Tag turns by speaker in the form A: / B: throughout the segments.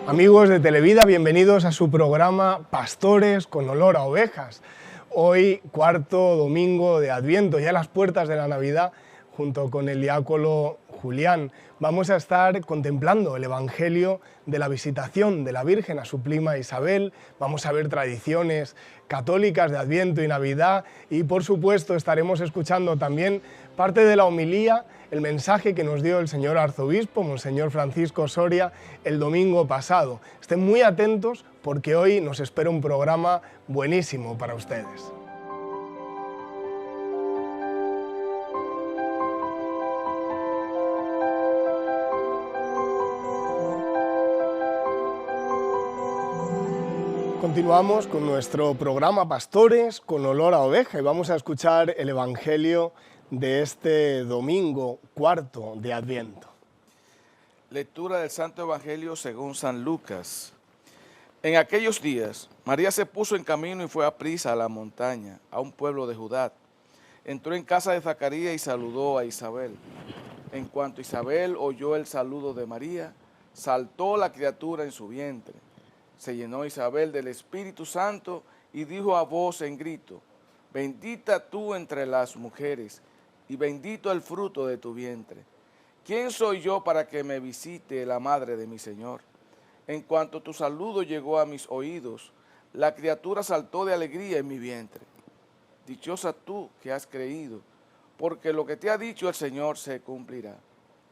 A: Amigos de Televida, bienvenidos a su programa Pastores con olor a ovejas. Hoy, cuarto domingo de Adviento, ya a las puertas de la Navidad, junto con el diácono Julián, vamos a estar contemplando el Evangelio de la visitación de la Virgen a su prima Isabel. Vamos a ver tradiciones católicas de Adviento y Navidad y, por supuesto, estaremos escuchando también parte de la homilía, el mensaje que nos dio el señor arzobispo, Monseñor Francisco Soria, el domingo pasado. Estén muy atentos porque hoy nos espera un programa buenísimo para ustedes. Continuamos con nuestro programa Pastores con olor a oveja y vamos a escuchar el Evangelio de este domingo cuarto de Adviento.
B: Lectura del Santo Evangelio según San Lucas. En aquellos días, María se puso en camino y fue aprisa a la montaña, a un pueblo de Judá. Entró en casa de Zacarías y saludó a Isabel. En cuanto Isabel oyó el saludo de María, saltó la criatura en su vientre. Se llenó Isabel del Espíritu Santo y dijo a voz en grito: Bendita tú entre las mujeres, y bendito el fruto de tu vientre. ¿Quién soy yo para que me visite la madre de mi Señor? En cuanto tu saludo llegó a mis oídos, la criatura saltó de alegría en mi vientre. Dichosa tú que has creído, porque lo que te ha dicho el Señor se cumplirá.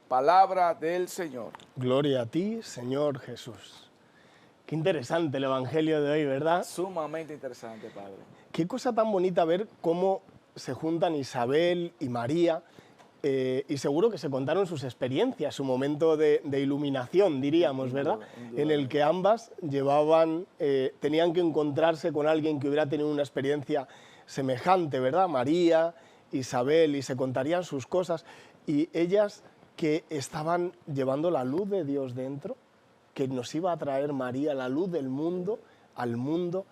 B: Palabra del Señor.
A: Gloria a ti, Señor Jesús. Qué interesante el Evangelio de hoy, ¿verdad?
B: Sumamente interesante, Padre.
A: Qué cosa tan bonita ver cómo se juntan Isabel y María, y seguro que se contaron sus experiencias, su momento de iluminación, diríamos, ¿verdad? En el que ambas tenían que encontrarse con alguien que hubiera tenido una experiencia semejante, ¿verdad? María, Isabel, y se contarían sus cosas, y ellas que estaban llevando la luz de Dios dentro, que nos iba a traer María, la luz del mundo, al mundo,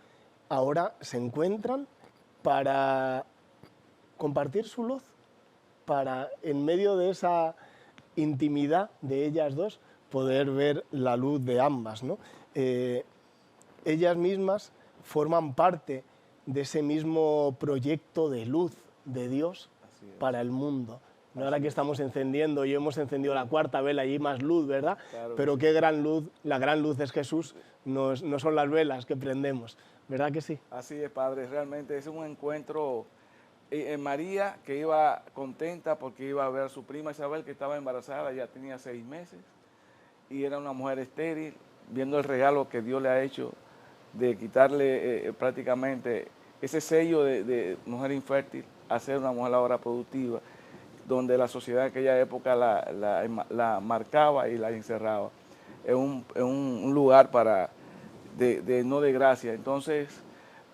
A: ahora se encuentran para compartir su luz, para en medio de esa intimidad de ellas dos poder ver la luz de ambas, ¿no? Ellas mismas forman parte de ese mismo proyecto de luz de Dios para el mundo. Ahora que estamos encendiendo y hemos encendido la cuarta vela y hay más luz, ¿verdad? Claro. Pero qué gran luz, la gran luz es Jesús, no son las velas que prendemos, ¿verdad que sí?
B: Así es, Padre, realmente es un encuentro. María, que iba contenta porque iba a ver a su prima Isabel, que estaba embarazada, ya tenía 6 meses, y era una mujer estéril, viendo el regalo que Dios le ha hecho de quitarle prácticamente ese sello de mujer infértil a ser una mujer ahora productiva, donde la sociedad en aquella época la marcaba y la encerraba en un lugar no de gracia. Entonces,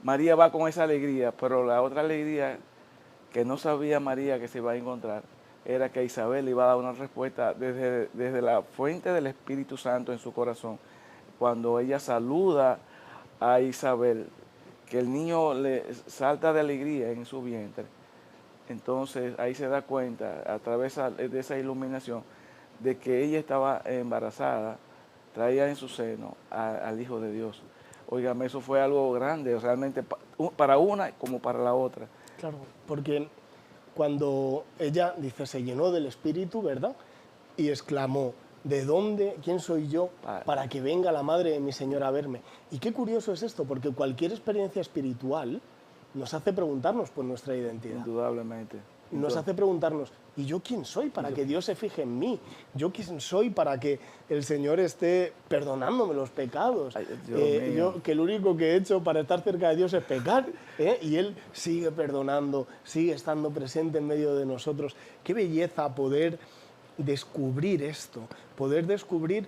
B: María va con esa alegría, pero la otra alegría que no sabía María que se iba a encontrar era que Isabel le iba a dar una respuesta desde la fuente del Espíritu Santo en su corazón. Cuando ella saluda a Isabel, que el niño le salta de alegría en su vientre, entonces ahí se da cuenta, a través de esa iluminación, de que ella estaba embarazada, traía en su seno al Hijo de Dios. Óigame, eso fue algo grande, realmente para una como para la otra.
A: Claro, porque cuando ella, dice, se llenó del Espíritu, ¿verdad? Y exclamó: ¿de dónde, quién soy yo para que venga la madre de mi Señor a verme? Y qué curioso es esto, porque cualquier experiencia espiritual nos hace preguntarnos por nuestra identidad.
B: Indudablemente.
A: Nos hace preguntarnos: ¿y yo quién soy para que Dios se fije en mí? ¿Yo quién soy para que el Señor esté perdonándome los pecados?
B: Ay,
A: yo, que el único que he hecho para estar cerca de Dios es pecar, y Él sigue perdonando, sigue estando presente en medio de nosotros. Qué belleza poder descubrir esto, poder descubrir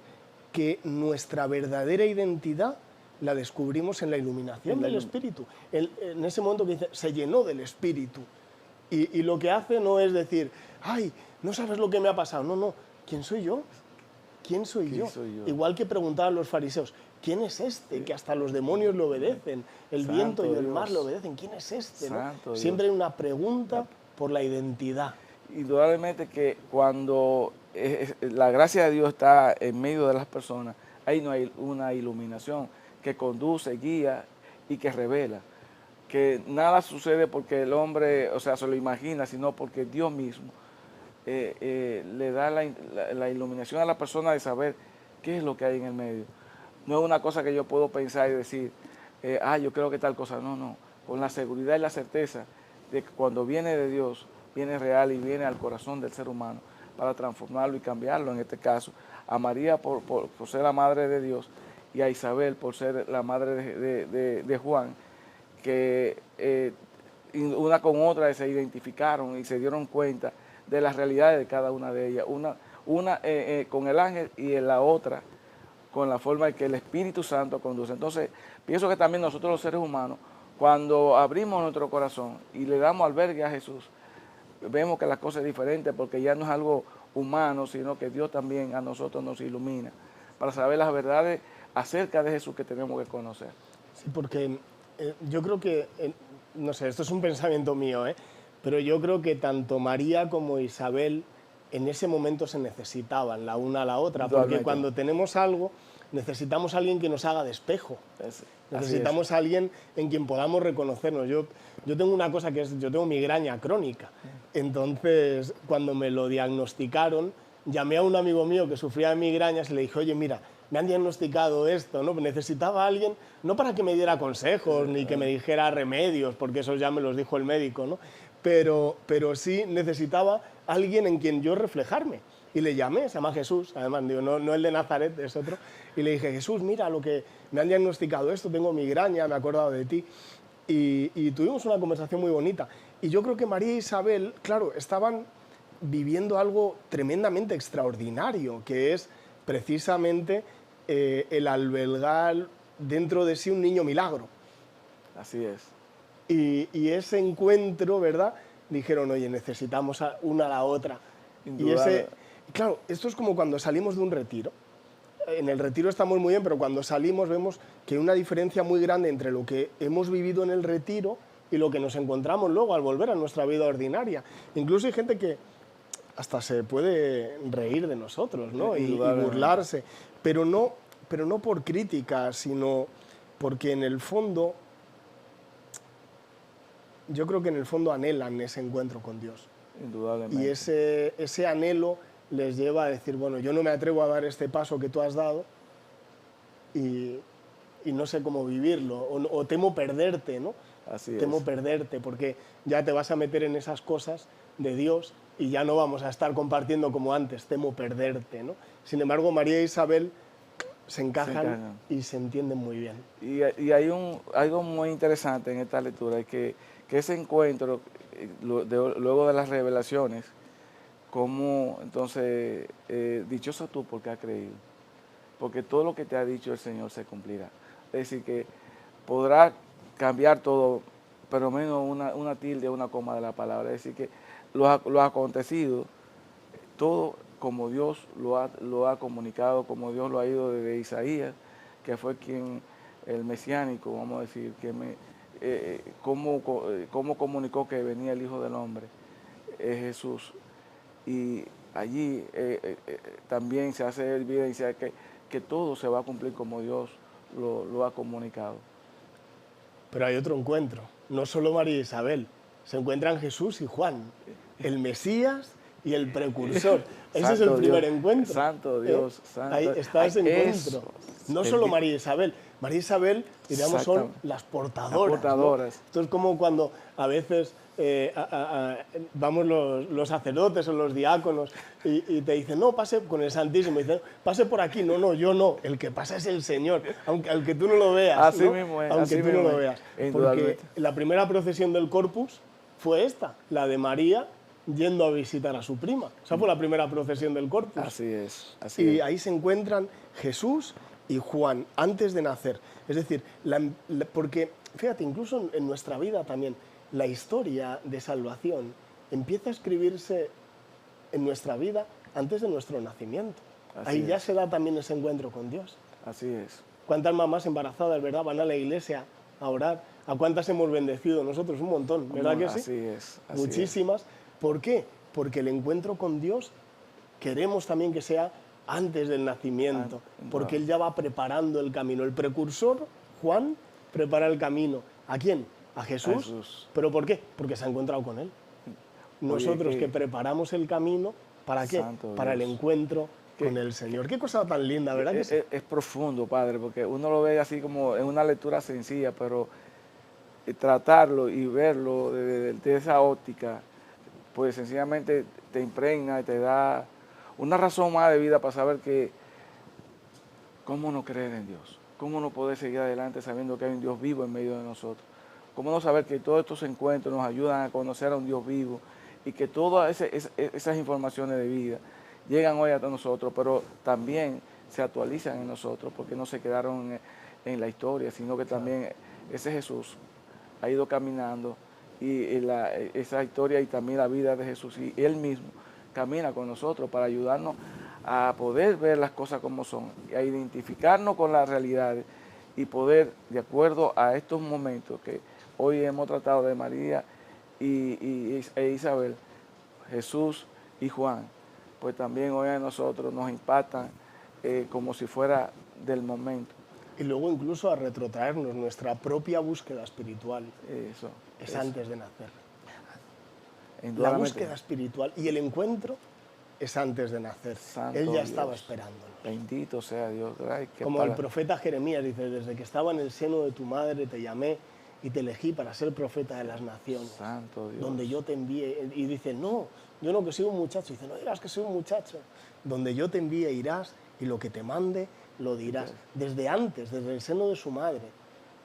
A: que nuestra verdadera identidad la descubrimos en la iluminación del Espíritu. En ese momento que dice, se llenó del Espíritu. Y lo que hace no es decir: ay, no sabes lo que me ha pasado. No, ¿quién soy yo? ¿Quién soy yo? Igual que preguntaban los fariseos: ¿quién es este que hasta los demonios le obedecen? El viento y el mar le obedecen. ¿Quién es este? ¿No? Siempre hay una pregunta por la identidad.
B: Indudablemente que cuando la gracia de Dios está en medio de las personas, ahí no hay una iluminación que conduce, guía y que revela. Que nada sucede porque el hombre, o sea, se lo imagina, sino porque Dios mismo le da la iluminación a la persona de saber qué es lo que hay en el medio. No es una cosa que yo puedo pensar y decir, yo creo que tal cosa. No, no. Con la seguridad y la certeza de que cuando viene de Dios, viene real y viene al corazón del ser humano para transformarlo y cambiarlo. En este caso, a María por ser la madre de Dios y a Isabel por ser la madre de Juan, que una con otra se identificaron y se dieron cuenta de las realidades de cada una de ellas. Una con el ángel y en la otra con la forma en que el Espíritu Santo conduce. Entonces, pienso que también nosotros los seres humanos, cuando abrimos nuestro corazón y le damos albergue a Jesús, vemos que las cosas es diferente porque ya no es algo humano, sino que Dios también a nosotros nos ilumina para saber las verdades acerca de Jesús que tenemos que conocer.
A: Sí, porque yo creo que, no sé, esto es un pensamiento mío, pero yo creo que tanto María como Isabel en ese momento se necesitaban la una a la otra, porque cuando tenemos algo necesitamos a alguien que nos haga de espejo. Necesitamos a alguien en quien podamos reconocernos. Yo tengo una cosa que es, yo tengo migraña crónica. Entonces, cuando me lo diagnosticaron, llamé a un amigo mío que sufría de migrañas y le dije, oye, mira, me han diagnosticado esto, ¿no? Necesitaba a alguien, no para que me diera consejos, ni que me dijera remedios, porque eso ya me los dijo el médico, ¿no? Pero sí necesitaba a alguien en quien yo reflejarme. Y le llamé, se llama Jesús, además, digo, no el de Nazaret, es otro. Y le dije, Jesús, mira, lo que me han diagnosticado esto, tengo migraña, me he acordado de ti. Y tuvimos una conversación muy bonita. Y yo creo que María e Isabel, claro, estaban viviendo algo tremendamente extraordinario, que es precisamente el albergar dentro de sí un niño milagro.
B: Así es.
A: Y ese encuentro, ¿verdad? Dijeron, oye, necesitamos una a la otra. Y claro, esto es como cuando salimos de un retiro. En el retiro estamos muy bien, pero cuando salimos vemos que hay una diferencia muy grande entre lo que hemos vivido en el retiro y lo que nos encontramos luego al volver a nuestra vida ordinaria. Incluso hay gente que hasta se puede reír de nosotros, ¿no? y burlarse, pero no por crítica, sino porque en el fondo, yo creo que en el fondo anhelan ese encuentro con Dios.
B: Indudablemente.
A: Y ese anhelo les lleva a decir, bueno, yo no me atrevo a dar este paso que tú has dado y no sé cómo vivirlo, o temo perderte, ¿no? Temo perderte porque ya te vas a meter en esas cosas de Dios y ya no vamos a estar compartiendo como antes, temo perderte, ¿no? Sin embargo, María e Isabel se encajan y se entienden muy bien.
B: Y hay algo muy interesante en esta lectura, que ese encuentro, luego de las revelaciones, como entonces, dichosa tú porque has creído, porque todo lo que te ha dicho el Señor se cumplirá. Es decir, que podrá cambiar todo, pero menos una tilde, una coma de la palabra. Es decir, que lo acontecido, todo como Dios lo ha comunicado, como Dios lo ha ido desde Isaías, que fue quien, el mesiánico, vamos a decir, cómo comunicó que venía el Hijo del Hombre, es Jesús. Y allí también se hace evidencia que todo se va a cumplir como Dios lo ha comunicado.
A: Pero hay otro encuentro, no solo María e Isabel, se encuentran Jesús y Juan, el Mesías y el precursor. Ese es el primer encuentro.
B: Santo Dios, santo.
A: Ahí está ese encuentro. No solo María e Isabel. María e Isabel, diríamos, son las portadoras. ¿No? Esto es como cuando a veces vamos los sacerdotes o los diáconos y te dicen, no, pase con el Santísimo. Y dicen, pase por aquí. No, no, yo no. El que pasa es el Señor, aunque tú no lo veas.
B: Así
A: ¿no?
B: mismo es.
A: Aunque
B: así
A: tú
B: mismo
A: no lo veas. Porque la primera procesión del Corpus fue esta, la de María yendo a visitar a su prima. Esa fue la primera procesión del Corpus.
B: Así es.
A: Y ahí se encuentran Jesús y Juan antes de nacer. Es decir, porque, fíjate, incluso en nuestra vida también, la historia de salvación empieza a escribirse en nuestra vida antes de nuestro nacimiento. Ahí ya se da también ese encuentro con Dios.
B: Así es.
A: ¿Cuántas mamás embarazadas, verdad, van a la iglesia a orar? ¿A cuántas hemos bendecido nosotros? Un montón, ¿verdad que sí?
B: Así es.
A: Muchísimas. ¿Por qué? Porque el encuentro con Dios queremos también que sea antes del nacimiento, porque
B: wow.
A: Él ya va preparando el camino. El precursor, Juan, prepara el camino. ¿A quién? A Jesús.
B: Jesús.
A: ¿Pero por qué? Porque se ha encontrado con Él. Nosotros que preparamos el camino, ¿para qué?
B: Santo
A: Para el
B: Dios.
A: encuentro con el Señor. Qué cosa tan linda, ¿verdad que sí?
B: Es profundo, Padre, porque uno lo ve así como en una lectura sencilla, pero tratarlo y verlo desde esa óptica, pues sencillamente te impregna y te da una razón más de vida para saber que cómo no creer en Dios, cómo no poder seguir adelante sabiendo que hay un Dios vivo en medio de nosotros, cómo no saber que todos estos encuentros nos ayudan a conocer a un Dios vivo y que todas esas informaciones de vida llegan hoy a nosotros, pero también se actualizan en nosotros porque no se quedaron en la historia, sino que también ese Jesús ha ido caminando y esa historia y también la vida de Jesús y Él mismo camina con nosotros para ayudarnos a poder ver las cosas como son, a identificarnos con las realidades y poder, de acuerdo a estos momentos que hoy hemos tratado de María e Isabel, Jesús y Juan, pues también hoy a nosotros nos impactan como si fuera del momento.
A: Y luego incluso a retrotraernos nuestra propia búsqueda espiritual.
B: Eso.
A: Antes de nacer. La
B: Indudablemente.
A: búsqueda espiritual y el encuentro es antes de nacer.
B: Santo
A: Él ya
B: Dios.
A: estaba esperándonos.
B: Bendito sea Dios. Ay,
A: Como el profeta Jeremías dice, desde que estaba en el seno de tu madre te llamé y te elegí para ser profeta de las naciones.
B: Santo Dios.
A: Donde yo te envíe. Y dice, no, yo no que soy un muchacho. Dice, no dirás que soy un muchacho. Donde yo te envíe irás y lo que te mande lo dirás. Desde antes, desde el seno de su madre.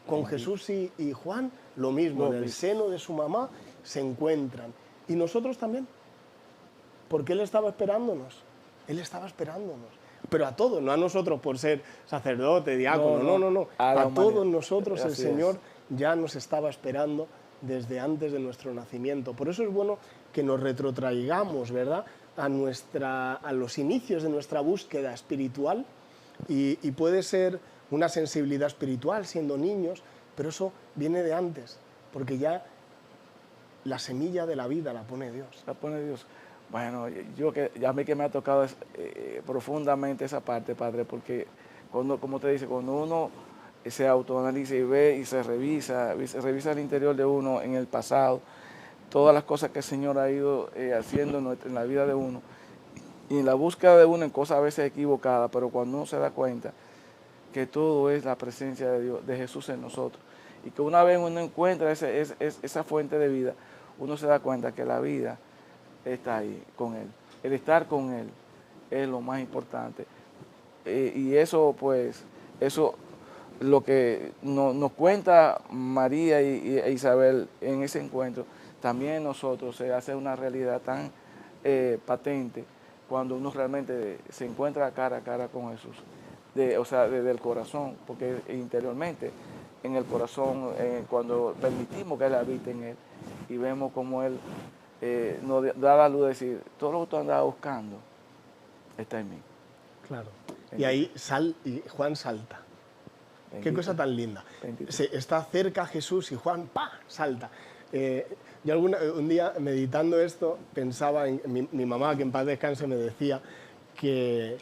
A: Con Jesús y Juan, lo mismo. En el seno de su mamá se encuentran. Y nosotros también. Porque Él estaba esperándonos. Él estaba esperándonos. Pero a todos, no a nosotros por ser sacerdote, diácono, no. A todos nosotros el Señor ya nos estaba esperando desde antes de nuestro nacimiento. Por eso es bueno que nos retrotraigamos, ¿verdad?, a los inicios de nuestra búsqueda espiritual y puede ser una sensibilidad espiritual siendo niños, pero eso viene de antes, porque ya la semilla de la vida la pone Dios.
B: La pone Dios. Bueno, a mí que me ha tocado profundamente esa parte, Padre, porque como te dice, cuando uno se autoanaliza y ve y se revisa el interior de uno en el pasado, todas las cosas que el Señor ha ido haciendo en la vida de uno, y en la búsqueda de uno en cosas a veces equivocadas, pero cuando uno se da cuenta que todo es la presencia de Dios, de Jesús en nosotros, y que una vez uno encuentra esa fuente de vida, uno se da cuenta que la vida está ahí con Él. El estar con Él es lo más importante. Y eso, pues, lo que nos cuenta María e Isabel en ese encuentro, también nosotros se hace una realidad tan patente cuando uno realmente se encuentra cara a cara con Jesús. O sea, desde el corazón, porque interiormente, en el corazón, cuando permitimos que Él habite en Él y vemos cómo Él nos da la luz de decir, todo lo que tú andabas buscando está en mí.
A: Claro. Y ahí Juan salta.
B: Bendito.
A: Qué cosa tan linda. Está cerca Jesús y Juan, ¡pa!, salta. Yo un día meditando esto pensaba en mi mamá, que en paz descanse, me decía que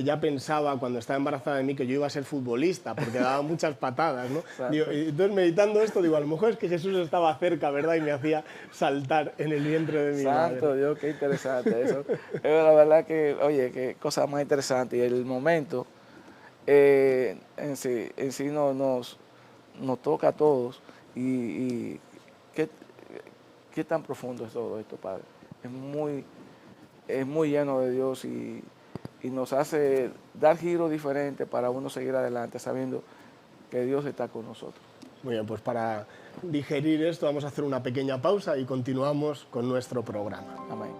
A: ya pensaba cuando estaba embarazada de mí que yo iba a ser futbolista porque daba muchas patadas, ¿no? Y entonces meditando esto digo, a lo mejor es que Jesús estaba cerca, ¿verdad? Y me hacía saltar en el vientre de mi madre.
B: Santo Dios, qué interesante eso. La verdad que, oye, qué cosa más interesante. Y el momento en sí nos toca a todos. Y qué tan profundo es todo esto, Padre. Es muy lleno de Dios y nos hace dar giros diferentes para uno seguir adelante sabiendo que Dios está con nosotros.
A: Muy bien, pues para digerir esto vamos a hacer una pequeña pausa y continuamos con nuestro programa.
B: Amén.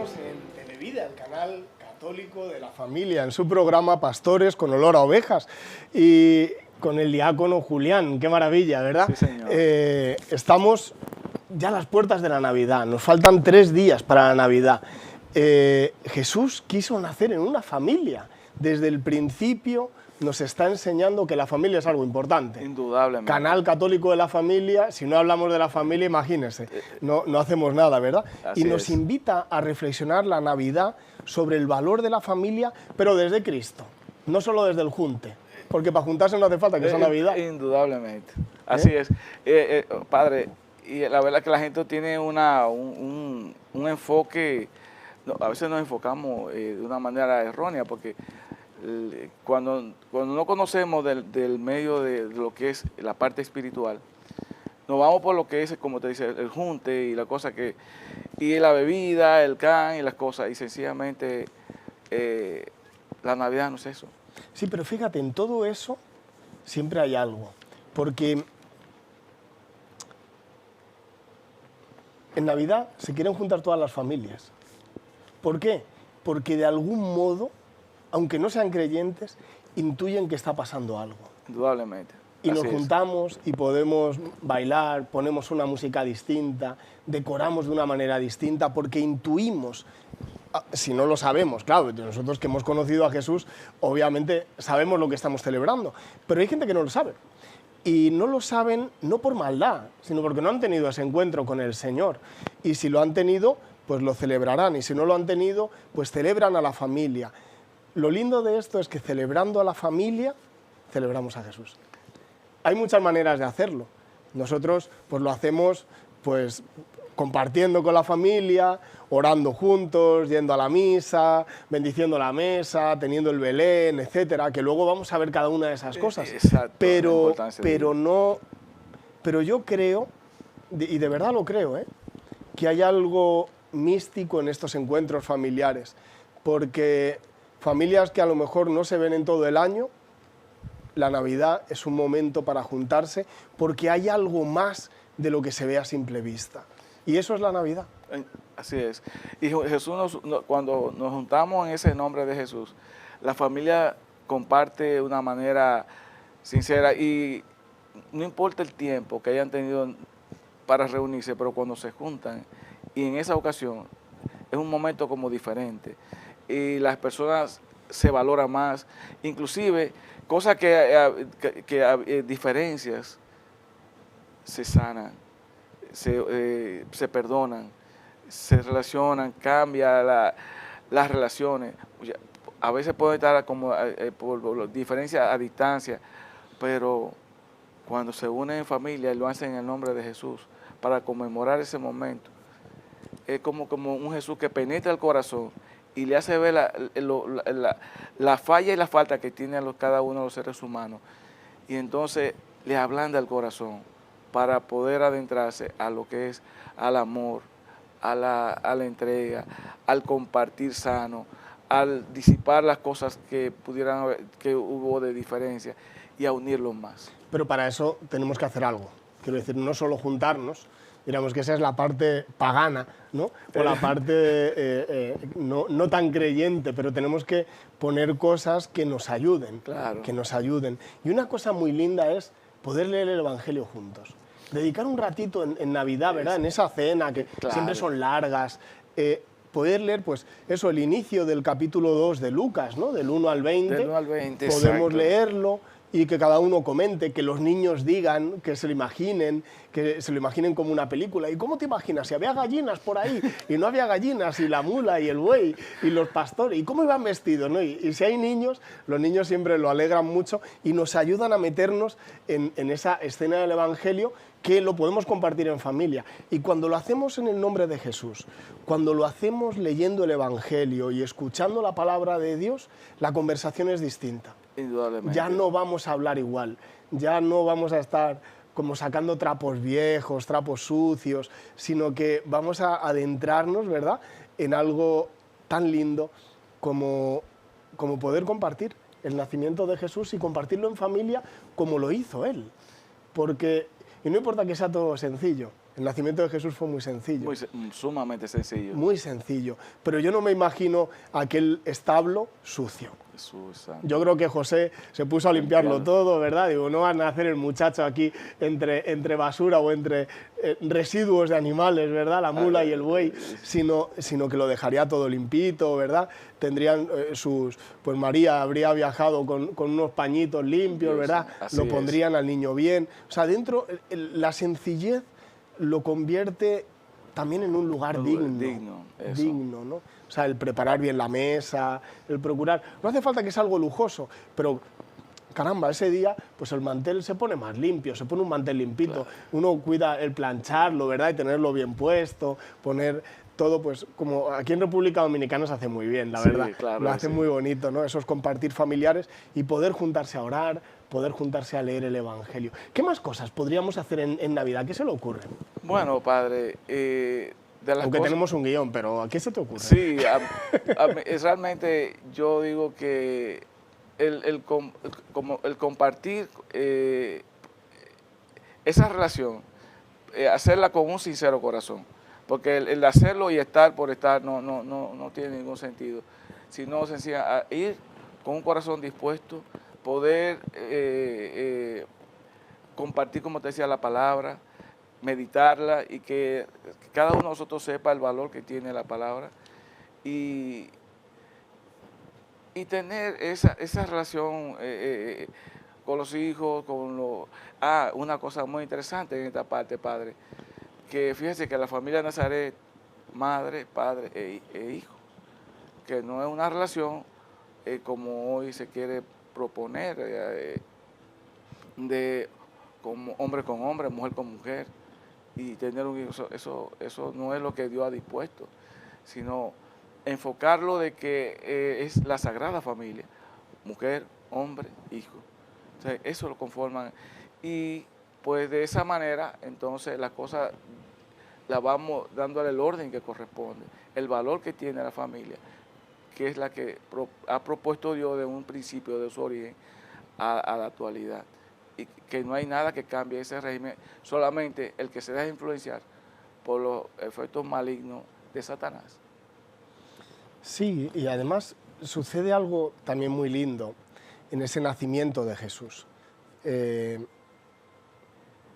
A: En Televida, el canal católico de la familia, en su programa Pastores con olor a ovejas. Y con el diácono Julián. Qué maravilla, ¿verdad?
B: Sí, señor.
A: Estamos ya a las puertas de la Navidad. Nos faltan 3 días para la Navidad. Jesús quiso nacer en una familia. Desde el principio nos está enseñando que la familia es algo importante.
B: Indudablemente.
A: Canal católico de la familia, si no hablamos de la familia, imagínense, no hacemos nada, ¿verdad?
B: Así
A: Y nos
B: es.
A: invita a reflexionar la Navidad sobre el valor de la familia, pero desde Cristo, no solo desde el junte, porque para juntarse no hace falta que sea Navidad.
B: Indudablemente. Así es. Padre, y la verdad que la gente tiene un enfoque, a veces nos enfocamos de una manera errónea, porque cuando no conocemos del medio de lo que es la parte espiritual, nos vamos por lo que es, como te dice, el junte y la cosa y la bebida, el can y las cosas, y sencillamente la Navidad no es eso.
A: Sí, pero fíjate, en todo eso siempre hay algo, porque en Navidad se quieren juntar todas las familias. ¿Por qué? Porque de algún modo, aunque no sean creyentes, intuyen que está pasando algo.
B: Indudablemente.
A: Y nos
B: Así es.
A: juntamos y podemos bailar, ponemos una música distinta, decoramos de una manera distinta, porque intuimos, si no lo sabemos, claro, nosotros que hemos conocido a Jesús, obviamente sabemos lo que estamos celebrando, pero hay gente que no lo sabe. Y no lo saben no por maldad, sino porque no han tenido ese encuentro con el Señor. Y si lo han tenido, pues lo celebrarán. Y si no lo han tenido, pues celebran a la familia. Lo lindo de esto es que celebrando a la familia, celebramos a Jesús. Hay muchas maneras de hacerlo. Nosotros pues lo hacemos pues compartiendo con la familia, orando juntos, yendo a la misa, bendiciendo la mesa, teniendo el Belén, etcétera, que luego vamos a ver cada una de esas cosas.
B: Exacto,
A: Pero yo creo, y de verdad lo creo, que hay algo místico en estos encuentros familiares, porque familias que a lo mejor no se ven en todo el año, la Navidad es un momento para juntarse, porque hay algo más de lo que se ve a simple vista. Y eso es la Navidad.
B: Así es. Y Jesús, cuando nos juntamos en ese nombre de Jesús, la familia comparte de una manera sincera y no importa el tiempo que hayan tenido para reunirse, pero cuando se juntan, y en esa ocasión es un momento como diferente, y las personas se valoran más, inclusive cosas diferencias se sanan, se perdonan, se relacionan, cambia las relaciones. A veces pueden estar como por diferencias a distancia, pero cuando se unen en familia y lo hacen en el nombre de Jesús para conmemorar ese momento, es como un Jesús que penetra el corazón y le hace ver la falla y la falta que tiene cada uno de los seres humanos, y entonces le ablanda el corazón para poder adentrarse a lo que es al amor, a la entrega, al compartir sano, al disipar las cosas que hubo de diferencia y a unirlos más.
A: Pero para eso tenemos que hacer algo. Quiero decir, no solo juntarnos, digamos que esa es la parte pagana, ¿no? O la parte no tan creyente, pero tenemos que poner cosas que nos ayuden,
B: Claro.
A: que nos ayuden. Y una cosa muy linda es poder leer el Evangelio juntos. Dedicar un ratito en Navidad, ¿verdad? En esa cena, que
B: Claro.
A: siempre son largas, poder leer, pues, eso, el inicio del capítulo 2 de Lucas, ¿no? Del 1 al 20.
B: Del 1 al 20,
A: podemos
B: exacto.
A: leerlo y que cada uno comente, que los niños digan, que se lo imaginen como una película. ¿Y cómo te imaginas? Si había gallinas por ahí, y no había gallinas, y la mula, y el buey, y los pastores, ¿y cómo iban vestidos? ¿No? Y si hay niños, los niños siempre lo alegran mucho y nos ayudan a meternos en esa escena del Evangelio, que lo podemos compartir en familia. Y cuando lo hacemos en el nombre de Jesús, cuando lo hacemos leyendo el Evangelio y escuchando la palabra de Dios, la conversación es distinta.
B: Indudablemente.
A: Ya no vamos a hablar igual, ya no vamos a estar como sacando trapos viejos, trapos sucios, sino que vamos a adentrarnos, ¿verdad?, en algo tan lindo como poder compartir el nacimiento de Jesús y compartirlo en familia como lo hizo Él. Porque, y no importa que sea todo sencillo, El nacimiento de Jesús fue muy sencillo.
B: Sumamente sencillo.
A: Muy sencillo. Pero yo no me imagino aquel establo sucio.
B: Jesús,
A: yo creo que José se puso a limpiarlo todo, ¿verdad? Digo, no va a nacer el muchacho aquí entre basura o entre residuos de animales, ¿verdad? La mula y el buey, sino que lo dejaría todo limpito, ¿verdad? Tendrían pues María habría viajado con unos pañitos limpios, ¿verdad? Lo pondrían al niño bien. O sea, dentro, la sencillez lo convierte también en un lugar digno, ¿no? O sea, el preparar bien la mesa, el procurar... No hace falta que sea algo lujoso, pero caramba, ese día pues el mantel se pone más limpio, se pone un mantel limpito, uno cuida el plancharlo, ¿verdad? Y tenerlo bien puesto, poner todo, pues como aquí en República Dominicana se hace muy bien, la verdad.
B: Claro,
A: lo hace muy bonito, ¿no? Eso es compartir familiares y poder juntarse a orar, poder juntarse a leer el Evangelio. ¿Qué más cosas podríamos hacer en Navidad? ¿Qué se le ocurre?
B: Bueno, padre,
A: aunque tenemos un guión, pero ¿a qué se te ocurre?
B: Sí, realmente yo digo que el compartir esa relación, hacerla con un sincero corazón, porque el hacerlo y estar por estar no tiene ningún sentido, sino sencillamente ir con un corazón dispuesto, poder compartir, como te decía, la palabra, meditarla y que cada uno de nosotros sepa el valor que tiene la palabra y tener esa relación con los hijos, una cosa muy interesante en esta parte, padre, que fíjese que la familia de Nazaret, madre, padre e hijo, que no es una relación como hoy se quiere proponer, de como hombre con hombre, mujer con mujer, y tener un hijo, eso no es lo que Dios ha dispuesto, sino enfocarlo de que es la sagrada familia, mujer, hombre, hijo. O sea, eso lo conforman. Y pues de esa manera, entonces las cosas las vamos dándole el orden que corresponde, el valor que tiene la familia, que es la que ha propuesto Dios de un principio, de su origen, a la actualidad. Y que no hay nada que cambie ese régimen, solamente el que se deja influenciar por los efectos malignos de Satanás.
A: Sí, y además sucede algo también muy lindo en ese nacimiento de Jesús. En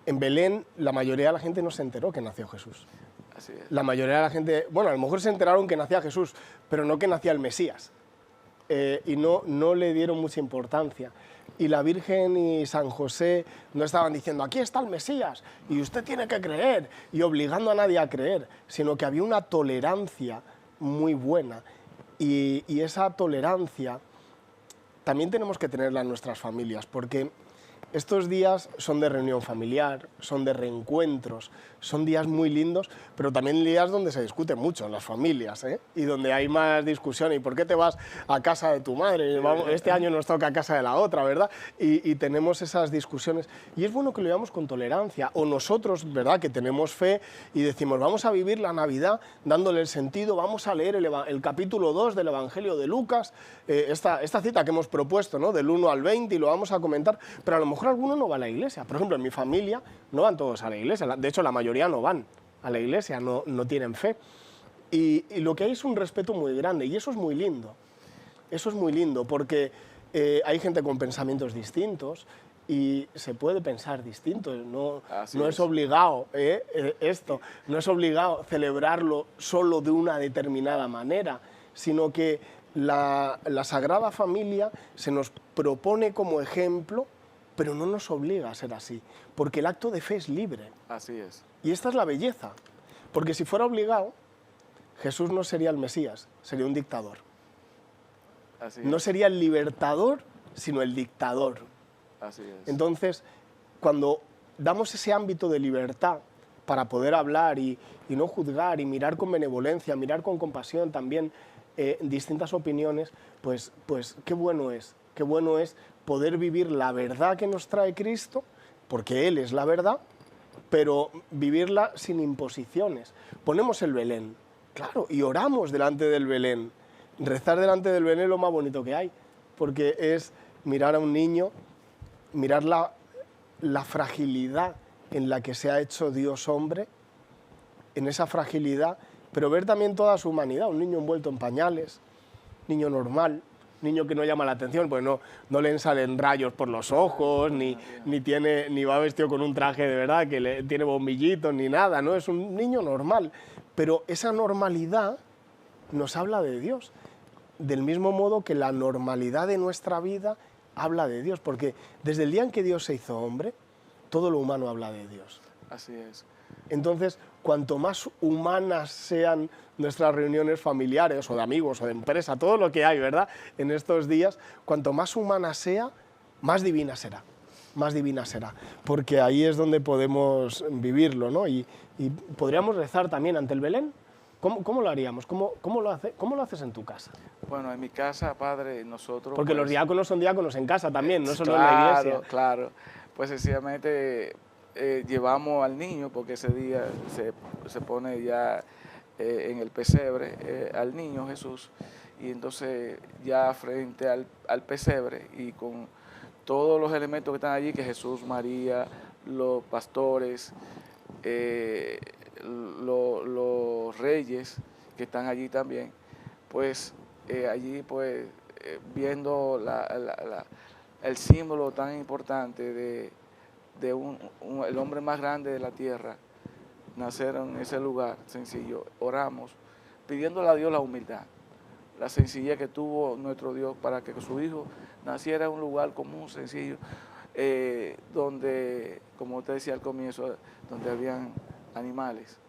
A: Belén la mayoría de la gente no se enteró que nació Jesús.
B: Así es.
A: La mayoría de la gente, bueno, a lo mejor se enteraron que nacía Jesús, pero no que nacía el Mesías. Y no le dieron mucha importancia. Y la Virgen y San José no estaban diciendo, aquí está el Mesías, y usted tiene que creer, y obligando a nadie a creer, sino que había una tolerancia muy buena. Y esa tolerancia también tenemos que tenerla en nuestras familias, porque estos días son de reunión familiar, son de reencuentros, son días muy lindos, pero también días donde se discute mucho en las familias, ¿eh? Y donde hay más discusión. ¿Y por qué te vas a casa de tu madre? Este año nos toca a casa de la otra, ¿verdad? Y tenemos esas discusiones. Y es bueno que lo veamos con tolerancia. O nosotros, ¿verdad?, que tenemos fe y decimos, vamos a vivir la Navidad dándole el sentido, vamos a leer el capítulo 2 del Evangelio de Lucas, esta cita que hemos propuesto, ¿no?, del 1 al 20, y lo vamos a comentar, pero a lo mejor alguno no va a la iglesia. Por ejemplo, en mi familia no van todos a la iglesia, de hecho la mayoría no van a la iglesia, no tienen fe. Y lo que hay es un respeto muy grande, y eso es muy lindo. Eso es muy lindo, porque hay gente con pensamientos distintos y se puede pensar distinto. No es obligado esto, no es obligado celebrarlo solo de una determinada manera, sino que la Sagrada Familia se nos propone como ejemplo, pero no nos obliga a ser así, porque el acto de fe es libre.
B: Así es.
A: Y esta es la belleza, porque si fuera obligado, Jesús no sería el Mesías, sería un dictador.
B: Así es.
A: No sería el libertador, sino el dictador.
B: Así es.
A: Entonces, cuando damos ese ámbito de libertad para poder hablar y no juzgar y mirar con benevolencia, mirar con compasión también distintas opiniones, pues qué bueno es poder vivir la verdad que nos trae Cristo, porque Él es la verdad, pero vivirla sin imposiciones. Ponemos el Belén, claro, y oramos delante del Belén. Rezar delante del Belén es lo más bonito que hay, porque es mirar a un niño, mirar la fragilidad en la que se ha hecho Dios hombre en esa fragilidad, pero ver también toda su humanidad, un niño envuelto en pañales, niño normal, niño que no llama la atención, pues no le salen rayos por los ojos, ni va vestido con un traje de verdad que tiene bombillitos ni nada, ¿no? Es un niño normal, pero esa normalidad nos habla de Dios, del mismo modo que la normalidad de nuestra vida habla de Dios, porque desde el día en que Dios se hizo hombre, todo lo humano habla de Dios.
B: Así es.
A: Entonces, cuanto más humanas sean nuestras reuniones familiares o de amigos o de empresa, todo lo que hay, ¿verdad?, en estos días, cuanto más humana sea, más divina será. Más divina será, porque ahí es donde podemos vivirlo, ¿no? Y podríamos rezar también ante el Belén. ¿Cómo lo haríamos? ¿Cómo lo haces en tu casa?
B: Bueno, en mi casa, padre, nosotros...
A: Porque
B: pues,
A: los diáconos son diáconos en casa también, no solo en la iglesia.
B: Claro, pues sencillamente llevamos al niño, porque ese día se pone ya en el pesebre al niño Jesús, y entonces ya frente al pesebre y con todos los elementos que están allí, que Jesús, María, los pastores, los reyes que están allí también, pues allí pues viendo el símbolo tan importante de el hombre más grande de la tierra, nacer en ese lugar sencillo, oramos pidiéndole a Dios la humildad, la sencillez que tuvo nuestro Dios para que su hijo naciera en un lugar común, sencillo, donde, como usted decía al comienzo, donde habían animales.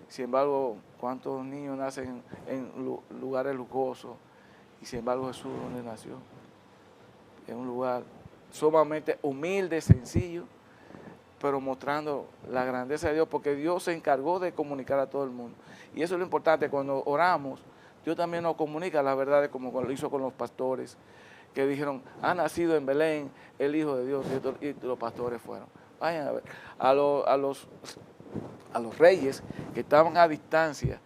B: Sin embargo, ¿cuántos niños nacen en lugares lujosos? Y sin embargo Jesús, ¿dónde nació? En un lugar sumamente humilde, sencillo, pero mostrando la grandeza de Dios, porque Dios se encargó de comunicar a todo el mundo. Y eso es lo importante, cuando oramos, Dios también nos comunica las verdades, como lo hizo con los pastores, que dijeron, ha nacido en Belén el Hijo de Dios, y los pastores fueron. Vayan a ver, a los reyes que estaban a distancia,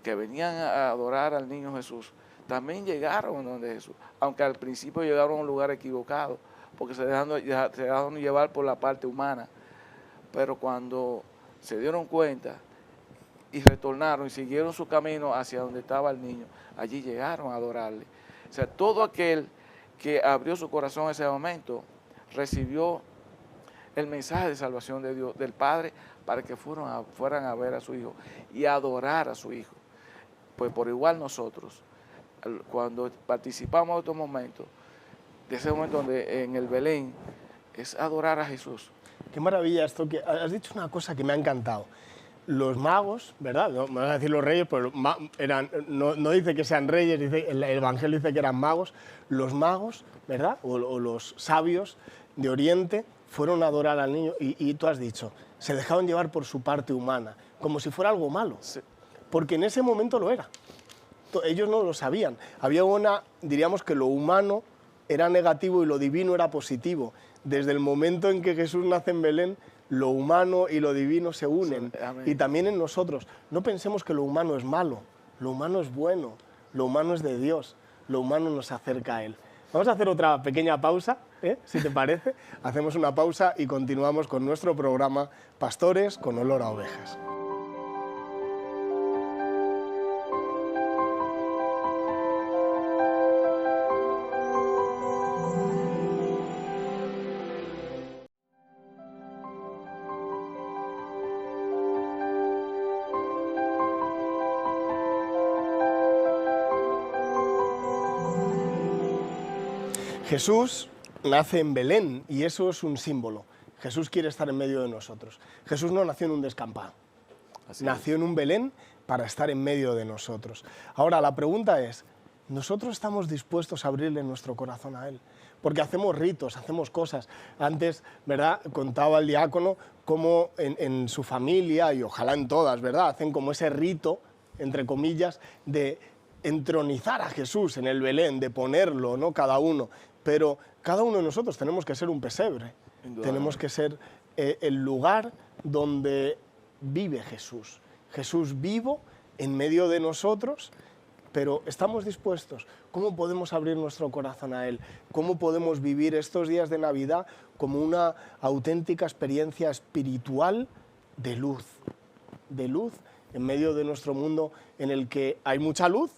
B: que venían a adorar al niño Jesús, también llegaron donde Jesús, aunque al principio llegaron a un lugar equivocado, porque se dejaron llevar por la parte humana, pero cuando se dieron cuenta y retornaron y siguieron su camino hacia donde estaba el niño, allí llegaron a adorarle. O sea, todo aquel que abrió su corazón en ese momento recibió el mensaje de salvación de Dios, del Padre, para que fueran a ver a su Hijo y a adorar a su Hijo. Pues por igual nosotros, cuando participamos de estos momentos, de ese momento donde en el Belén, es adorar a Jesús.
A: Qué maravilla esto, que has dicho una cosa que me ha encantado. Los magos, ¿verdad? No, me vas a decir los reyes, pero no dice que sean reyes, el Evangelio dice que eran magos. Los magos, ¿verdad? O los sabios de Oriente fueron a adorar al niño y tú has dicho, se dejaron llevar por su parte humana, como si fuera algo malo,
B: Sí.
A: porque en ese momento lo era. Ellos no lo sabían. Había diríamos que lo humano era negativo y lo divino era positivo. Desde el momento en que Jesús nace en Belén, lo humano y lo divino se unen.
B: Sí, amén.
A: Y también en nosotros. No pensemos que lo humano es malo, lo humano es bueno, lo humano es de Dios, lo humano nos acerca a Él. Vamos a hacer otra pequeña pausa, si te parece. Hacemos una pausa y continuamos con nuestro programa Pastores con olor a ovejas. Jesús nace en Belén y eso es un símbolo. Jesús quiere estar en medio de nosotros. Jesús no nació en un descampado. Nació en un Belén para estar en medio de nosotros. Ahora, la pregunta es, ¿nosotros estamos dispuestos a abrirle nuestro corazón a Él? Porque hacemos ritos, hacemos cosas. Antes, ¿verdad?, contaba el diácono cómo en su familia, y ojalá en todas, ¿verdad?, hacen como ese rito, entre comillas, de entronizar a Jesús en el Belén, de ponerlo, ¿no?, cada uno. Pero cada uno de nosotros tenemos que ser un pesebre. Tenemos que ser el lugar donde vive Jesús. Jesús vivo en medio de nosotros, pero ¿estamos dispuestos? ¿Cómo podemos abrir nuestro corazón a Él? ¿Cómo podemos vivir estos días de Navidad como una auténtica experiencia espiritual de luz en medio de nuestro mundo en el que hay mucha luz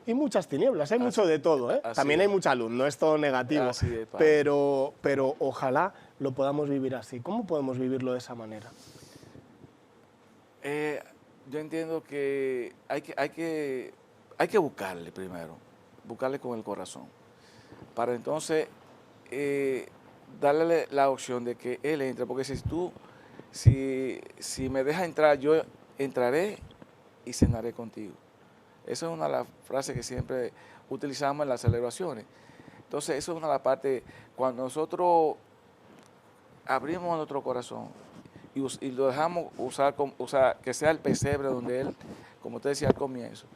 A: y muchas tinieblas, hay mucho de todo, ¿eh? También hay mucha luz, no es todo negativo, pero ojalá lo podamos vivir así. ¿Cómo podemos vivirlo de esa manera?
B: Yo entiendo que hay que buscarle primero, buscarle con el corazón, para entonces darle la opción de que Él entre, porque si me deja entrar, yo entraré y cenaré contigo. Esa es una de las frases que siempre utilizamos en las celebraciones. Entonces, eso es una de las partes, cuando nosotros abrimos nuestro corazón y lo dejamos usar, que sea el pesebre donde Él, como usted decía al comienzo,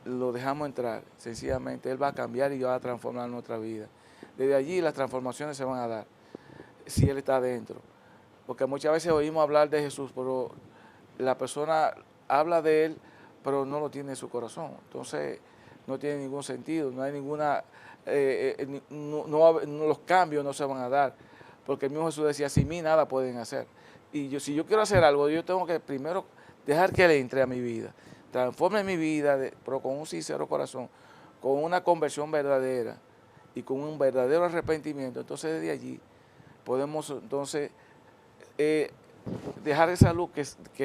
B: lo dejamos entrar, sencillamente Él va a cambiar y va a transformar nuestra vida. Desde allí las transformaciones se van a dar, si Él está adentro. Porque muchas veces oímos hablar de Jesús, pero la persona habla de Él, pero no lo tiene en su corazón. Entonces, no tiene ningún sentido, no hay ninguna, los cambios no se van a dar. Porque el mismo Jesús decía, sin mí nada pueden hacer. Y si yo quiero hacer algo, yo tengo que primero dejar que Él entre a mi vida, transforme mi vida, pero con un sincero corazón, con una conversión verdadera y con un verdadero arrepentimiento. Entonces, desde allí podemos entonces dejar esa luz que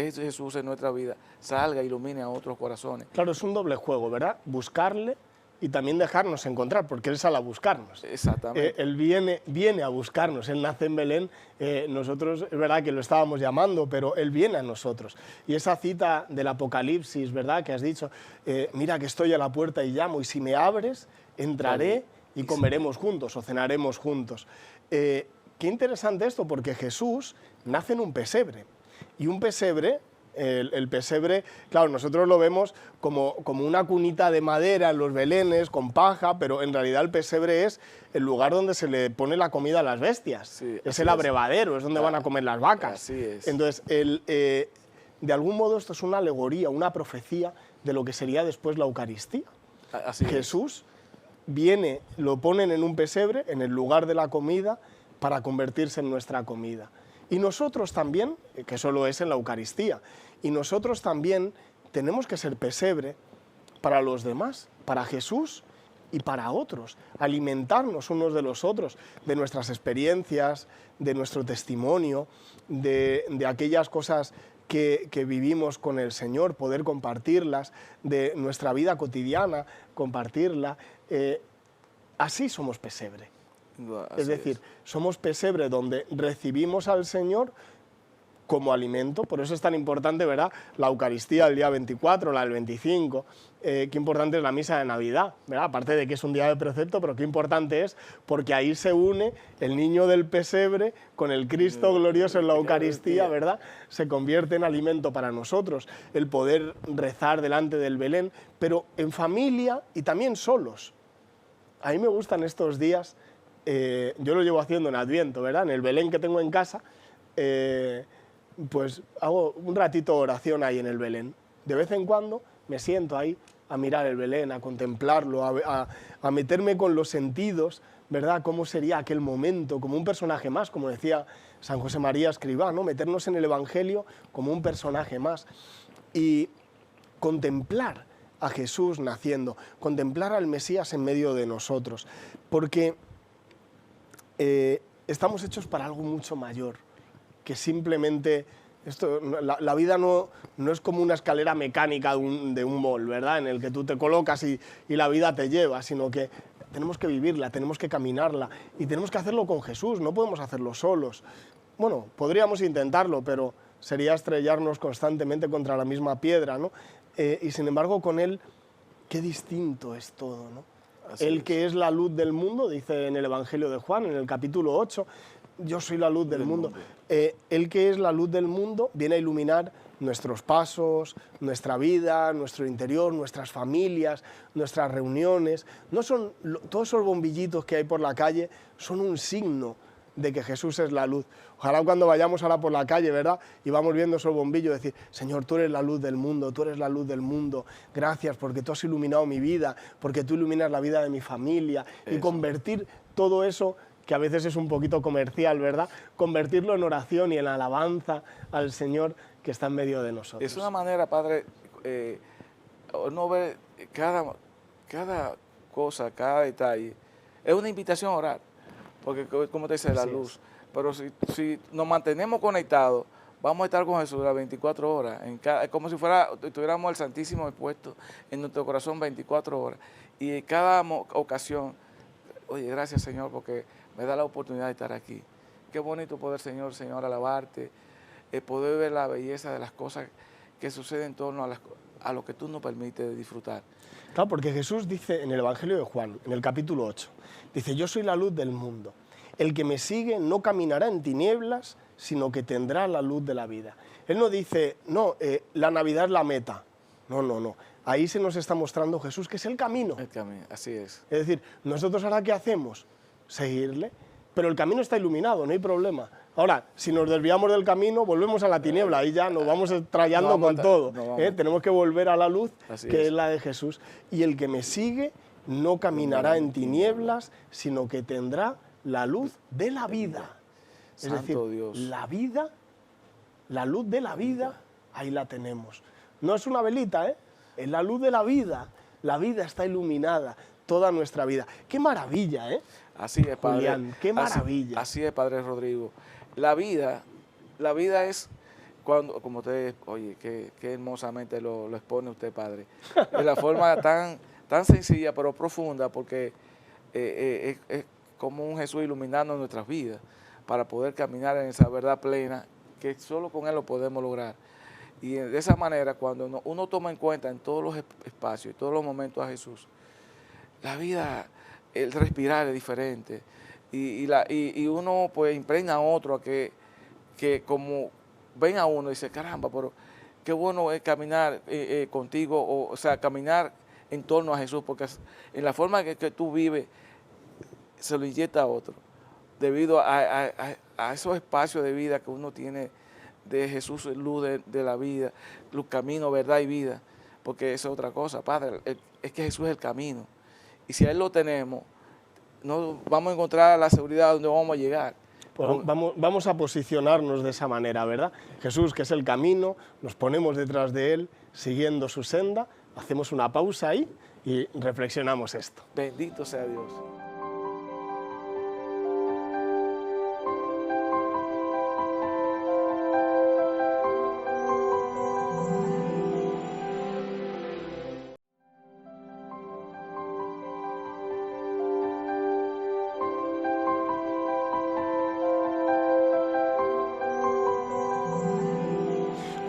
B: es Jesús en nuestra vida, salga, ilumine a otros corazones.
A: Claro, es un doble juego, ¿verdad? Buscarle y también dejarnos encontrar, porque Él sale a buscarnos.
B: Exactamente.
A: Él viene a buscarnos, Él nace en Belén, nosotros es verdad que lo estábamos llamando, pero Él viene a nosotros. Y esa cita del Apocalipsis, ¿verdad?, que has dicho, mira que estoy a la puerta y llamo, y si me abres, entraré y comeremos juntos o cenaremos juntos. Qué interesante esto, porque Jesús nace en un pesebre, y un pesebre, el pesebre, claro, nosotros lo vemos como una cunita de madera en los belenes, con paja, pero en realidad el pesebre es el lugar donde se le pone la comida a las bestias,
B: sí,
A: es el abrevadero, es donde van a comer las vacas.
B: Así es.
A: Entonces, de algún modo esto es una alegoría, una profecía de lo que sería después la Eucaristía.
B: Así
A: Jesús viene, lo ponen en un pesebre, en el lugar de la comida, para convertirse en nuestra comida. Y nosotros también, que eso lo es en la Eucaristía, y nosotros también tenemos que ser pesebre para los demás, para Jesús y para otros, alimentarnos unos de los otros, de nuestras experiencias, de nuestro testimonio, de aquellas cosas que vivimos con el Señor, poder compartirlas, de nuestra vida cotidiana, compartirla. Así somos pesebre. Es decir, somos pesebre donde recibimos al Señor como alimento, por eso es tan importante, ¿verdad?, la Eucaristía el día 24, la del 25, qué importante es la misa de Navidad, ¿verdad?, aparte de que es un día de precepto, pero qué importante es, porque ahí se une el niño del pesebre con el Cristo glorioso en la Eucaristía, ¿verdad?, se convierte en alimento para nosotros, el poder rezar delante del Belén, pero en familia y también solos. A mí me gustan estos días, yo lo llevo haciendo en Adviento, ¿verdad?, en el Belén que tengo en casa, pues hago un ratito de oración ahí en el Belén. De vez en cuando me siento ahí a mirar el Belén, a contemplarlo, a meterme con los sentidos, ¿verdad? Cómo sería aquel momento, como un personaje más, como decía San José María Escrivá, ¿no? Meternos en el Evangelio como un personaje más y contemplar a Jesús naciendo, contemplar al Mesías en medio de nosotros, porque estamos hechos para algo mucho mayor, que simplemente, la vida no es como una escalera mecánica de un mall, ¿verdad?, en el que tú te colocas y la vida te lleva, sino que tenemos que vivirla, tenemos que caminarla y tenemos que hacerlo con Jesús, no podemos hacerlo solos. Bueno, podríamos intentarlo, pero sería estrellarnos constantemente contra la misma piedra, ¿no? Y sin embargo, con Él, qué distinto es todo, ¿no? Él que es la luz del mundo, dice en el Evangelio de Juan, en el capítulo 8, yo soy la luz del mundo. Él que es la luz del mundo viene a iluminar nuestros pasos, nuestra vida, nuestro interior, nuestras familias, nuestras reuniones. No son todos esos bombillitos que hay por la calle, son un signo de que Jesús es la luz. Ojalá cuando vayamos ahora por la calle, ¿verdad?, y vamos viendo esos bombillos, decir, Señor, tú eres la luz del mundo, tú eres la luz del mundo, gracias porque tú has iluminado mi vida, porque tú iluminas la vida de mi familia, y convertir todo eso que a veces es un poquito comercial, ¿verdad? Convertirlo en oración y en alabanza al Señor que está en medio de nosotros.
B: Es una manera, Padre, no ver cada cosa, cada detalle. Es una invitación a orar, porque como te dice, la luz. Pero si nos mantenemos conectados, vamos a estar con Jesús las 24 horas, como si tuviéramos el Santísimo expuesto en nuestro corazón 24 horas. Y en cada ocasión, oye, gracias Señor, porque me da la oportunidad de estar aquí. Qué bonito poder, Señor, alabarte, poder ver la belleza de las cosas que suceden en torno a lo que tú nos permites disfrutar.
A: Claro, porque Jesús dice en el Evangelio de Juan, en el capítulo 8, dice, yo soy la luz del mundo. El que me sigue no caminará en tinieblas, sino que tendrá la luz de la vida. Él no dice, no, la Navidad es la meta. No, no, no. Ahí se nos está mostrando Jesús que es el camino.
B: El camino, así es.
A: Es decir, nosotros ahora ¿qué hacemos? Seguirle, pero el camino está iluminado, no hay problema. Ahora, si nos desviamos del camino, volvemos a la tiniebla, ahí ya nos vamos estrellando con todo. Tenemos que volver a la luz, que es la de Jesús. Y el que me sigue no caminará en tinieblas, sino que tendrá la luz de la vida. Es decir,
B: Dios.
A: La vida, la luz de la vida, ahí la tenemos. No es una velita, es la luz de la vida. La vida está iluminada, toda nuestra vida. ¡Qué maravilla,
B: Así es, Padre.
A: Julián, qué maravilla.
B: Así es, Padre Rodrigo. La vida es cuando, como usted, oye, qué hermosamente lo expone usted, Padre. De la forma tan sencilla, pero profunda, porque es como un Jesús iluminando nuestras vidas para poder caminar en esa verdad plena que solo con Él lo podemos lograr. Y de esa manera, cuando uno toma en cuenta en todos los espacios y todos los momentos a Jesús, la vida, el respirar es diferente. Y uno pues impregna a otro a que como ven a uno y dice, caramba, pero qué bueno es caminar contigo, o sea, caminar en torno a Jesús, porque en la forma que tú vives, se lo inyecta a otro, debido a esos espacios de vida que uno tiene de Jesús, luz de la vida, luz, camino, verdad y vida, porque eso es otra cosa, Padre, es que Jesús es el camino, y si a Él lo tenemos, no vamos a encontrar la seguridad donde vamos a llegar.
A: Pues vamos a posicionarnos de esa manera, ¿verdad? Jesús, que es el camino, nos ponemos detrás de Él, siguiendo su senda, hacemos una pausa ahí y reflexionamos esto.
B: Bendito sea Dios.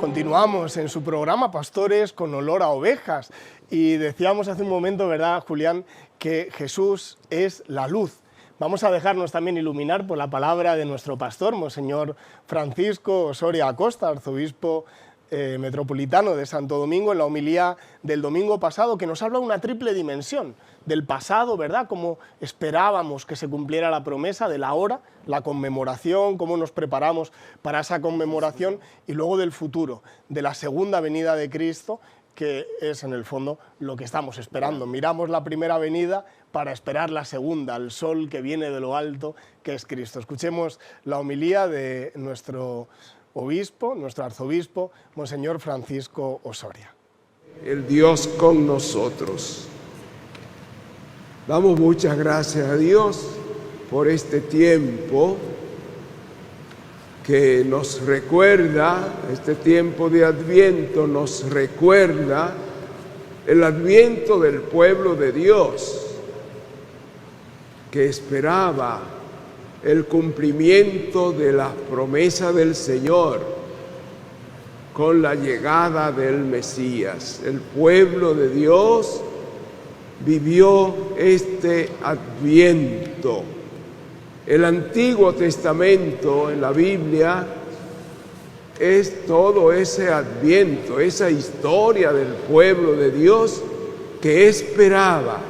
A: Continuamos en su programa Pastores con olor a ovejas y decíamos hace un momento, ¿verdad, Julián?, que Jesús es la luz. Vamos a dejarnos también iluminar por la palabra de nuestro pastor, Monseñor Francisco Osoria Acosta, arzobispo metropolitano de Santo Domingo, en la homilía del domingo pasado, que nos habla de una triple dimensión, del pasado, ¿verdad?, cómo esperábamos que se cumpliera la promesa, de la hora, la conmemoración, cómo nos preparamos para esa conmemoración, y luego del futuro, de la segunda venida de Cristo, que es en el fondo lo que estamos esperando. Miramos la primera venida para esperar la segunda, el sol que viene de lo alto, que es Cristo. Escuchemos la homilía de nuestro obispo, nuestro arzobispo, Monseñor Francisco Osoria.
C: El Dios con nosotros. Damos muchas gracias a Dios por este tiempo que nos recuerda, este tiempo de Adviento nos recuerda el Adviento del pueblo de Dios, que esperaba el cumplimiento de la promesa del Señor con la llegada del Mesías. El pueblo de Dios vivió este Adviento. El Antiguo Testamento en la Biblia es todo ese Adviento, esa historia del pueblo de Dios que esperaba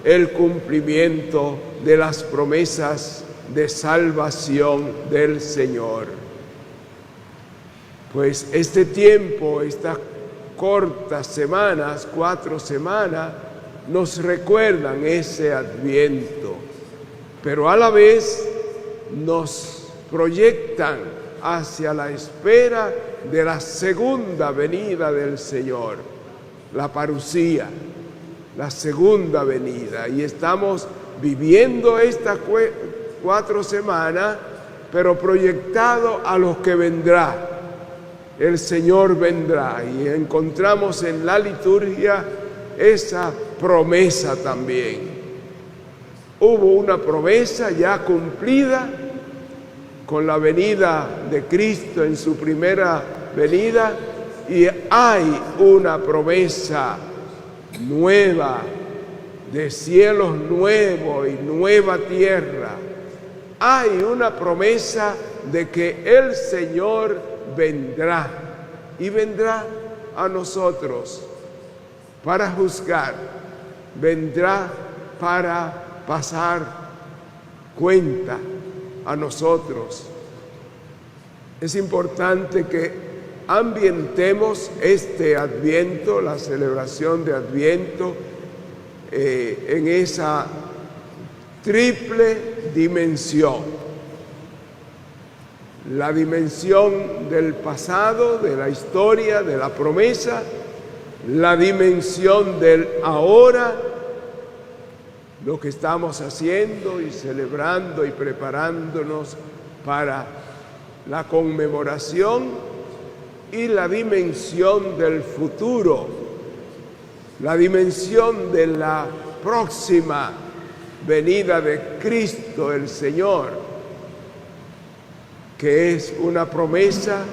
C: el cumplimiento de las promesas de salvación del Señor. Pues este tiempo, estas cortas semanas, 4 semanas, nos recuerdan ese Adviento, pero a la vez nos proyectan hacia la espera de la segunda venida del Señor, la parusía, la segunda venida. Y estamos viviendo estas 4 semanas, pero proyectado a lo que vendrá. El Señor vendrá, y encontramos en la liturgia esa promesa también. Hubo una promesa ya cumplida con la venida de Cristo en su primera venida, y hay una promesa nueva de cielos nuevos y nueva tierra. Hay una promesa de que el Señor vendrá, y vendrá a nosotros para juzgar, vendrá para pasar cuenta a nosotros. Es importante que ambientemos este Adviento, la celebración de Adviento, en esa triple dimensión. La dimensión del pasado, de la historia, de la promesa, la dimensión del ahora, lo que estamos haciendo y celebrando y preparándonos para la conmemoración, y la dimensión del futuro, la dimensión de la próxima venida de Cristo el Señor, que es una promesa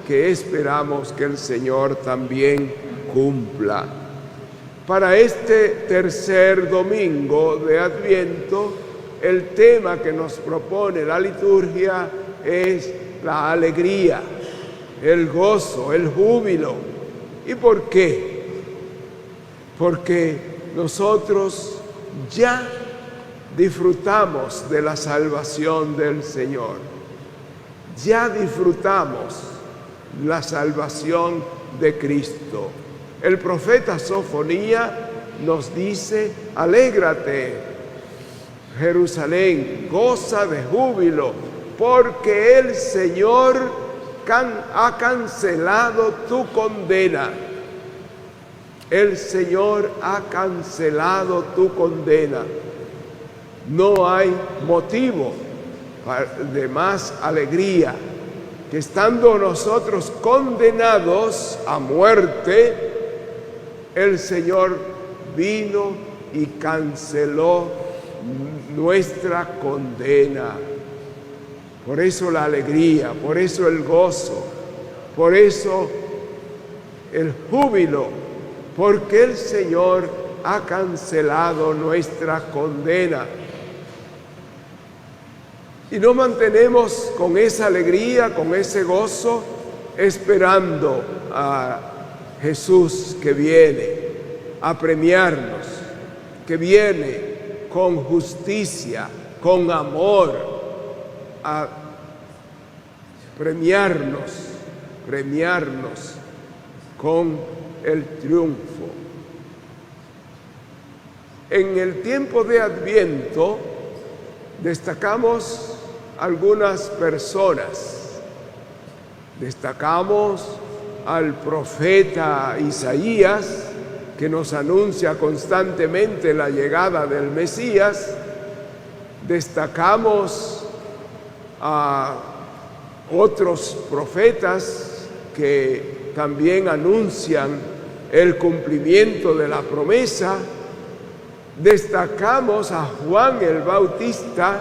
C: que esperamos que el Señor también cumpla. Para este tercer domingo de Adviento, el tema que nos propone la liturgia es la alegría, el gozo, el júbilo. ¿Y por qué? Porque nosotros ya disfrutamos de la salvación del Señor. Ya disfrutamos la salvación de Cristo. El profeta Sofonía nos dice: alégrate, Jerusalén, goza de júbilo, porque el Señor ha cancelado tu condena. El Señor ha cancelado tu condena. No hay motivo de más alegría que, estando nosotros condenados a muerte, el Señor vino y canceló nuestra condena. Por eso la alegría, por eso el gozo, por eso el júbilo, porque el Señor ha cancelado nuestra condena. Y nos mantenemos con esa alegría, con ese gozo, esperando a Jesús que viene a premiarnos, que viene con justicia, con amor, a premiarnos con el triunfo. En el tiempo de Adviento destacamos algunas personas. Destacamos al profeta Isaías, que nos anuncia constantemente la llegada del Mesías. Destacamos a otros profetas que también anuncian el cumplimiento de la promesa. Destacamos a Juan el Bautista,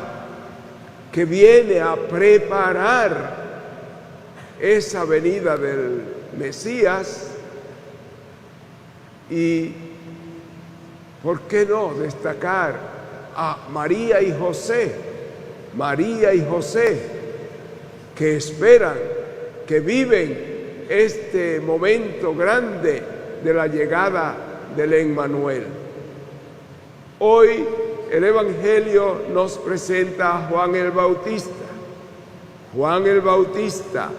C: que viene a preparar esa venida del Mesías. Y ¿por qué no destacar a María y José? María y José, que esperan, que viven este momento grande de la llegada del Emmanuel. Hoy el Evangelio nos presenta a Juan el Bautista. Juan el Bautista,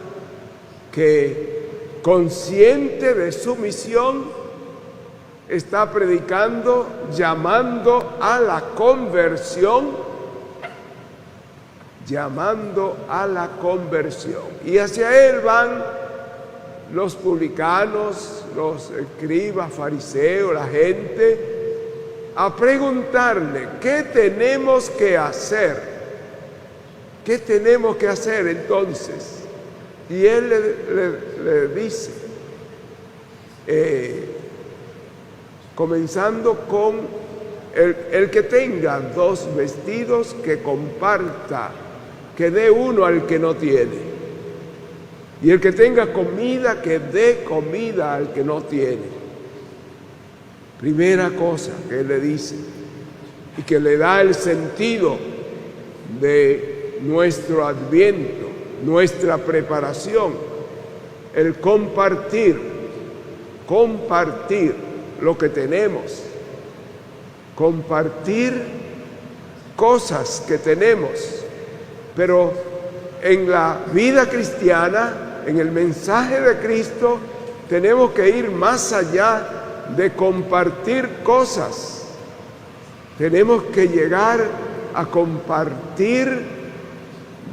C: que consciente de su misión, está predicando, llamando a la conversión, llamando a la conversión. Y hacia él van los publicanos, los escribas, fariseos, la gente, a preguntarle, ¿qué tenemos que hacer? ¿Qué tenemos que hacer entonces? Y él le dice, comenzando con el que tenga 2 vestidos, que comparta, que dé uno al que no tiene. Y el que tenga comida, que dé comida al que no tiene. Primera cosa que él le dice, y que le da el sentido de nuestro adviento, nuestra preparación, el compartir lo que tenemos, compartir cosas que tenemos, pero en la vida cristiana, en el mensaje de Cristo, tenemos que ir más allá de compartir cosas. Tenemos que llegar a compartir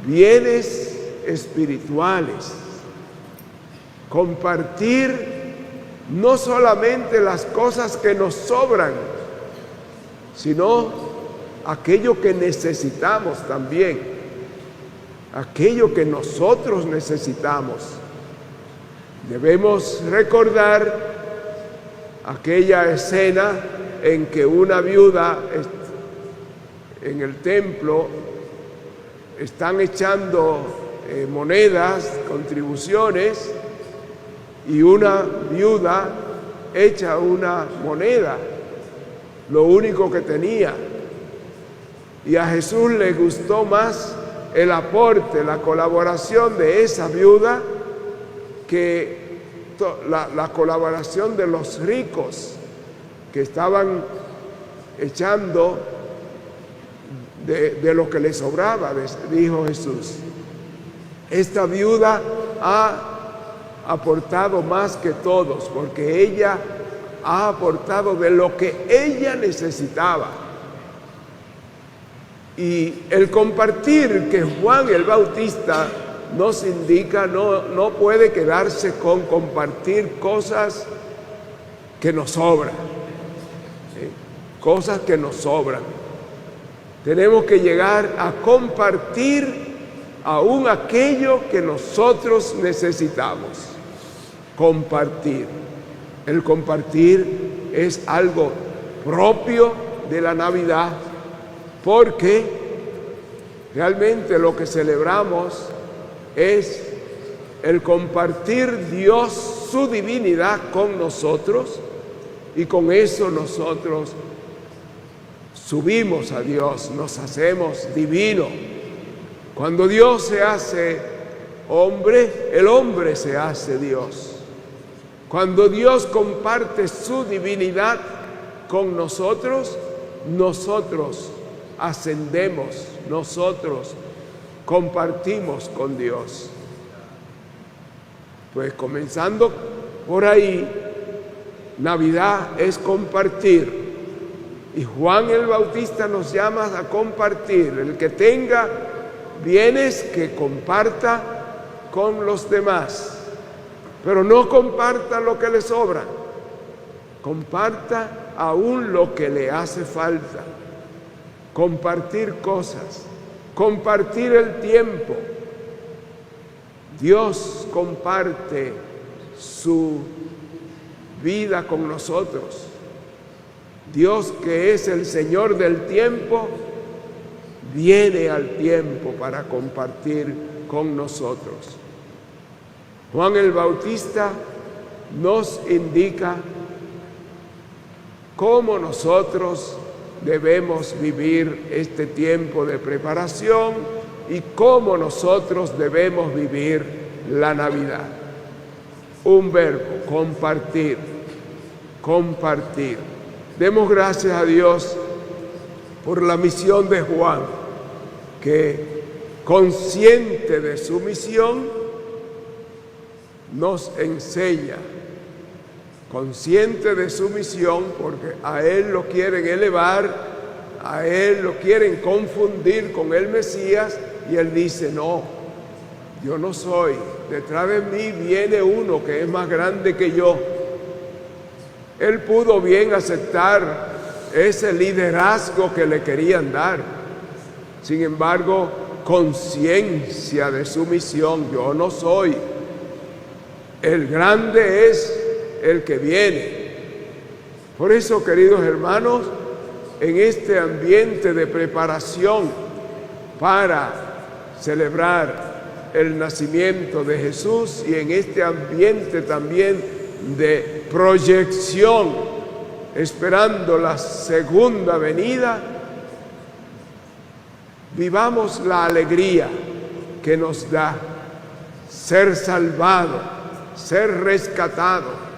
C: bienes espirituales, compartir no solamente las cosas que nos sobran, sino aquello que necesitamos también. Aquello que nosotros necesitamos. Debemos recordar aquella escena en que una viuda en el templo están echando monedas, contribuciones, y una viuda echa una moneda, lo único que tenía. Y a Jesús le gustó más el aporte, la colaboración de esa viuda que la colaboración de los ricos que estaban echando de lo que les sobraba, dijo Jesús. Esta viuda ha aportado más que todos, porque ella ha aportado de lo que ella necesitaba. Y el compartir que Juan el Bautista nos indica no puede quedarse con compartir cosas que nos sobran, ¿sí? Cosas que nos sobran. Tenemos que llegar a compartir aún aquello que nosotros necesitamos. Compartir. El compartir es algo propio de la Navidad, porque realmente lo que celebramos es el compartir Dios, su divinidad con nosotros, y con eso nosotros subimos a Dios, nos hacemos divinos. Cuando Dios se hace hombre, el hombre se hace Dios. Cuando Dios comparte su divinidad con nosotros, nosotros ascendemos, nosotros compartimos con Dios. Pues comenzando por ahí, Navidad es compartir. Y Juan el Bautista nos llama a compartir. El que tenga bienes, que comparta con los demás. Pero no comparta lo que le sobra. Comparta aún lo que le hace falta. Compartir cosas. Compartir el tiempo. Dios comparte su vida con nosotros. Dios, que es el Señor del tiempo, viene al tiempo para compartir con nosotros. Juan el Bautista nos indica cómo nosotros debemos vivir este tiempo de preparación y cómo nosotros debemos vivir la Navidad. Un verbo, compartir, compartir. Demos gracias a Dios por la misión de Juan, que consciente de su misión nos enseña, consciente de su misión, porque a él lo quieren elevar, a él lo quieren confundir con el Mesías, Y él dice, no, yo no soy. Detrás de mí viene uno que es más grande que yo. Él pudo bien aceptar ese liderazgo que le querían dar. Sin embargo, conciencia de su misión, yo no soy. El grande es el que viene. Por eso, queridos hermanos, en este ambiente de preparación para celebrar el nacimiento de Jesús y en este ambiente también de proyección, esperando la segunda venida, vivamos la alegría que nos da ser salvado, ser rescatado.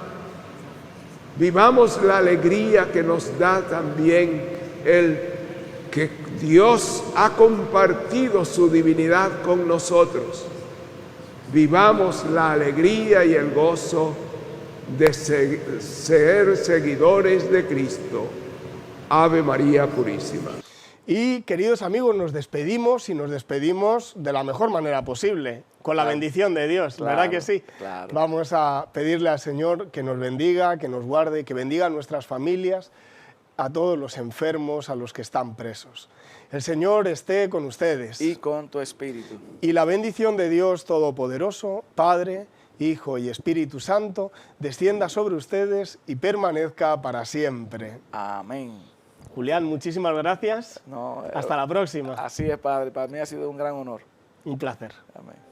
C: Vivamos la alegría que nos da también el que Dios ha compartido su divinidad con nosotros. Vivamos la alegría y el gozo de ser seguidores de Cristo. Ave María Purísima.
A: Y, queridos amigos, nos despedimos y nos despedimos de la mejor manera posible, con la bendición de Dios,
B: Claro,
A: ¿verdad que sí?
B: claro.
A: Vamos a pedirle al Señor que nos bendiga, que nos guarde, que bendiga a nuestras familias, a todos los enfermos, a los que están presos. El Señor esté con ustedes.
B: Y con tu espíritu.
A: Y la bendición de Dios Todopoderoso, Padre, Hijo y Espíritu Santo, descienda sobre ustedes y permanezca para siempre.
B: Amén.
A: Julián, muchísimas gracias.
B: No,
A: Hasta la próxima.
B: Así es, Padre. Para mí ha sido un gran honor.
A: Un placer.
B: Amén.